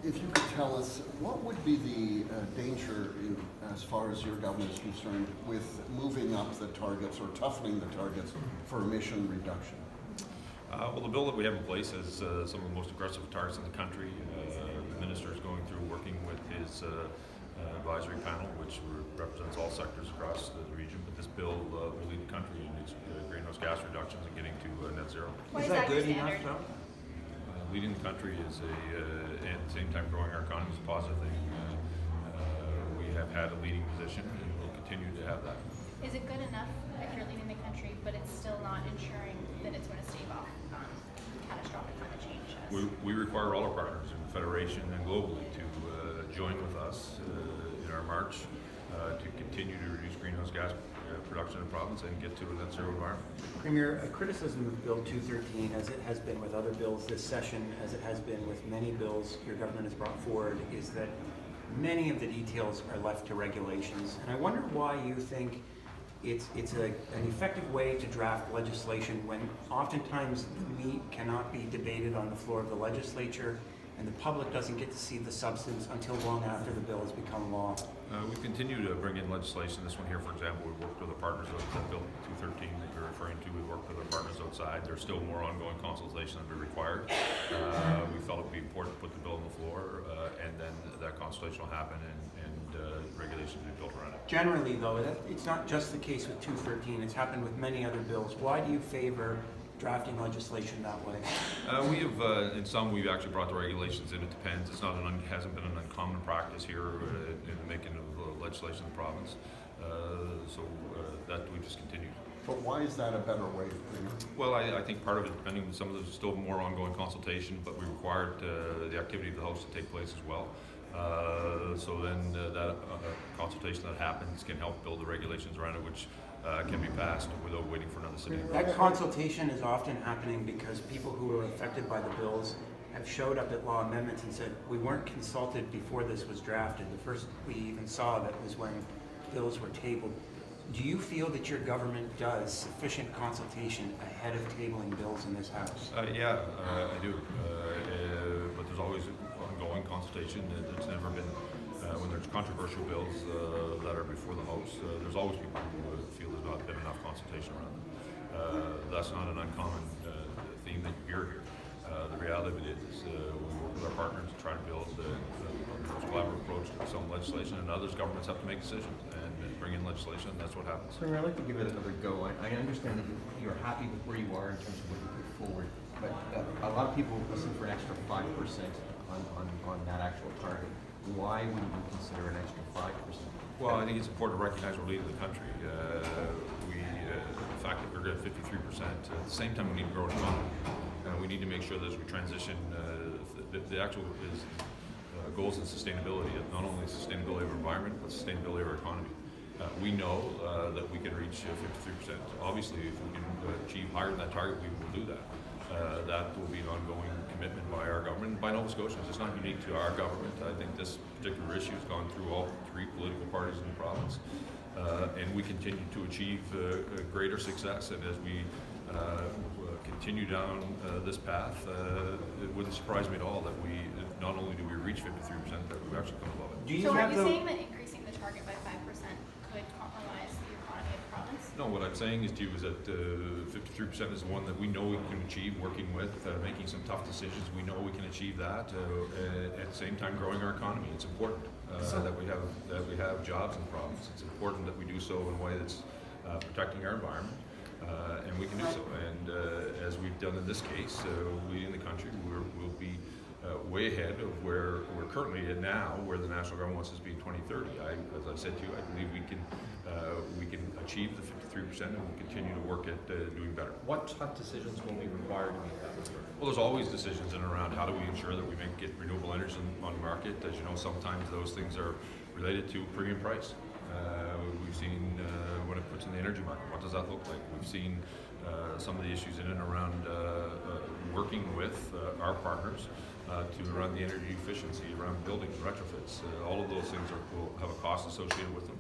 if you could tell us, what would be the danger as far as your government is concerned with moving up the targets or toughening the targets for emission reduction? Well, the bill that we have in place has some of the most aggressive targets in the country. The minister is going through working with his advisory panel, which represents all sectors across the region. But this bill will lead the country in its greenhouse gas reductions and getting to net zero. Why is that good enough, though? Leading the country is at the same time growing our economy is a positive thing. We have had a leading position and we'll continue to have that. Is it good enough if you're leading the country, but it's still not ensuring that it's going to stave off catastrophic climate change? We require all our partners in the Federation and globally to join with us in our march to continue to reduce greenhouse gas production in the province and get to a net zero environment. Premier, a criticism of Bill 213, as it has been with other bills this session, as it has been with many bills your government has brought forward, is that many of the details are left to regulations. And I wonder why you think it's an effective way to draft legislation when oftentimes the meat cannot be debated on the floor of the legislature and the public doesn't get to see the substance until long after the bill has become law. We continue to bring in legislation. This one here, for example, we worked with our partners on Bill 213 that you're referring to. We worked with our partners outside. There's still more ongoing consultation that will be required. We felt it would be important to put the bill on the floor and then that consultation will happen and regulations will be built around it. Generally, though, it's not just the case with 213. It's happened with many other bills. Why do you favor drafting legislation that way? We have, in some, we've actually brought the regulations in. It depends. It's not hasn't been an uncommon practice here in the making of legislation in the province. So that we just continue. But why is that a better way? Well, I think part of it, depending on some of there's still more ongoing consultation, but we required the activity of the House to take place as well. So then that consultation that happens can help build the regulations around it, which can be passed without waiting for another city. That consultation is often happening because people who are affected by the bills have showed up at law amendments and said, we weren't consulted before this was drafted. The first we even saw that was when bills were tabled. Do you feel that your government does sufficient consultation ahead of tabling bills in this House? Yeah, I do. But there's always ongoing consultation. It's never been, when there's controversial bills that are before the House, there's always people who feel there's not been enough consultation around them. That's not an uncommon theme that you hear here. The reality of it is we work with our partners to try to build the most collaborative approach to some legislation, and others governments have to make decisions and bring in legislation, and that's what happens. So I'd like to give it another go. I understand that you're happy with where you are in terms of what you put forward, but a lot of people listen for an extra 5% on that actual target. Why wouldn't you consider an extra 5%? Well, I think it's important to recognize we're leading the country. The fact that we're at 53%, at the same time we need to grow the economy. We need to make sure that as we transition, the actual goals in sustainability, not only sustainability of our environment, but sustainability of our economy. We know that we can reach 53%. Obviously, if we can achieve higher than that target, we will do that. That will be an ongoing commitment by our government, by Nova Scotians. It's not unique to our government. I think this particular issue has gone through all three political parties in the province. And we continue to achieve greater success. And as we continue down this path, it wouldn't surprise me at all that we, not only do we reach 53%, but we actually come above it. So are you saying that increasing the target by 5% could compromise the economy of the province? No, what I'm saying is to you is that 53% is the one that we know we can achieve working with, making some tough decisions. We know we can achieve that, at the same time growing our economy. It's important that we have jobs in the province. It's important that we do so in a way that's protecting our environment. And we can do so. And as we've done in this case, we in the country will be way ahead of where we're currently at now, where the national government wants us to be in 2030. As I said to you, I believe we can achieve the 53% and we'll continue to work at doing better. What tough decisions will be required to make that work? Well, there's always decisions in and around how do we ensure that we get renewable energy on the market. As you know, sometimes those things are related to premium price. We've seen when it puts in the energy market, what does that look like? We've seen some of the issues in and around working with our partners to around the energy efficiency, around buildings, retrofits. All of those things will have a cost associated with them.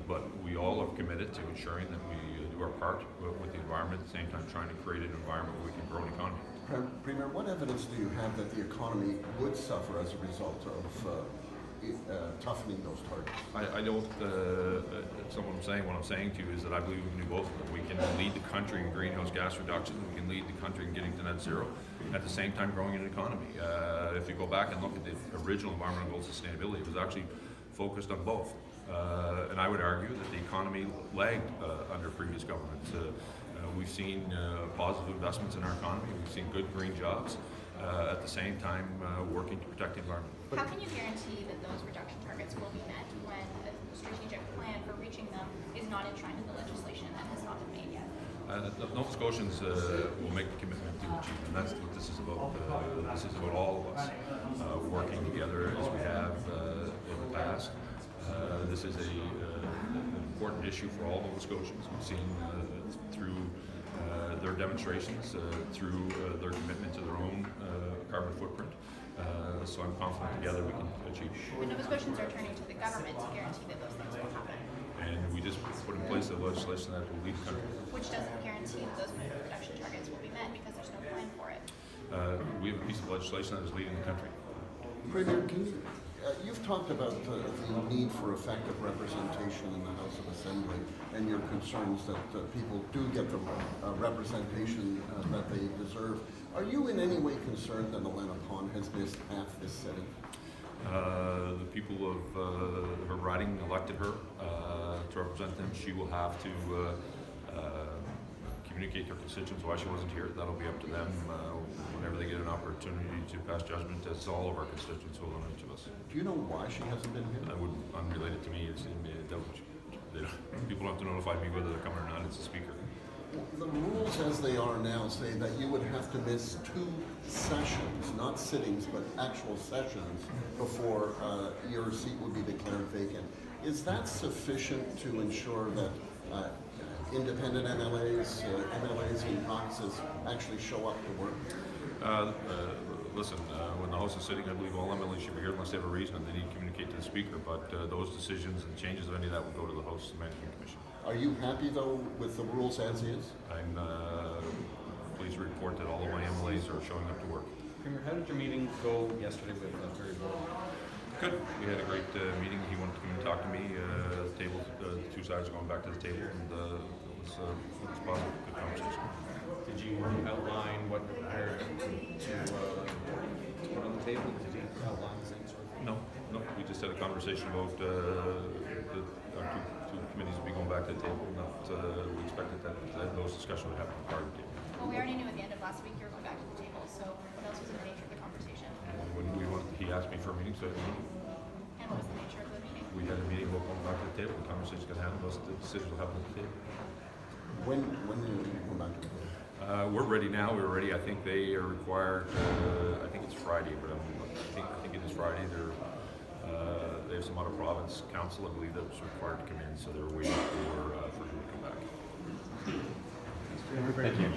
But we all have committed to ensuring that we do our part with the environment, at the same time trying to create an environment where we can grow an economy. Premier, what evidence do you have that the economy would suffer as a result of toughening those targets? I don't, that's not what I'm saying. What I'm saying to you is that I believe we can do both of them. We can lead the country in greenhouse gas reduction. We can lead the country in getting to net zero, at the same time growing an economy. If you go back and look at the original environmental goals of sustainability, it was actually focused on both. And I would argue that the economy lagged under previous governments. We've seen positive investments in our economy. We've seen good green jobs. At the same time, working to protect the environment. How can you guarantee that those reduction targets will be met when a strategic plan for reaching them is not enshrined in the legislation and has not been made yet? Nova Scotians will make the commitment to achieve, and that's what this is about. This is about all of us working together as we have in the past. This is an important issue for all Nova Scotians. We've seen through their demonstrations, through their commitment to their own carbon footprint. So I'm confident together we can achieve. The Nova Scotians are turning to the government to guarantee that those things will happen, And we just put in place the legislation that will lead the country. which doesn't guarantee that those reduction targets will be met because there's no plan for it. We have a piece of legislation that is leading the country. Premier, you've talked about the need for effective representation in the House of Assembly and your concerns that people do get the representation that they deserve. Are you in any way concerned that Elena Pond has missed half this sitting? The people of her riding elected her to represent them. She will have to communicate to her constituents why she wasn't here. That'll be up to them whenever they get an opportunity to pass judgment, as all of our constituents will on each of us. Do you know why she hasn't been here? That would unrelated to me. People don't have to notify me whether they're coming or not. It's the speaker. The rules as they are now say that you would have to miss 2 sessions, not sittings, but actual sessions, before your seat would be declared vacant. Is that sufficient to ensure that independent MLAs, MLAs in caucuses actually show up to work? Listen, when the House is sitting, I believe all MLAs should be here unless they have a reason and they need to communicate to the speaker. But those decisions and changes of any of that will go to the House Management Commission. Are you happy though with the rules as is? I'm pleased to report that all of my MLAs are showing up to work. Premier, how did your meeting go yesterday with Terry Boyle? Good. We had a great meeting. He wanted to come and talk to me. The table, the 2 sides are going back to the table, and it was positive. Good conversation. Did you outline what you're prepared to put on the table? Did you outline the same sort of thing? No. We just had a conversation about our two committees will be going back to the table. Not we expected that those discussions would happen prior to the table. Well, we already knew at the end of last week you were going back to the table, so what else was in the nature of the conversation? He asked me for a meeting, so I had a meeting. And what was the nature of the meeting? We had a meeting about going back to the table. The conversation's going to happen. Those decisions will happen at the table. When will you come back to the table? We're ready now. We're ready. I think they are required. I think it's Friday, but I think it is Friday. They have some other province council, I believe, that was required to come in, so they're waiting for who to come back. Thank you.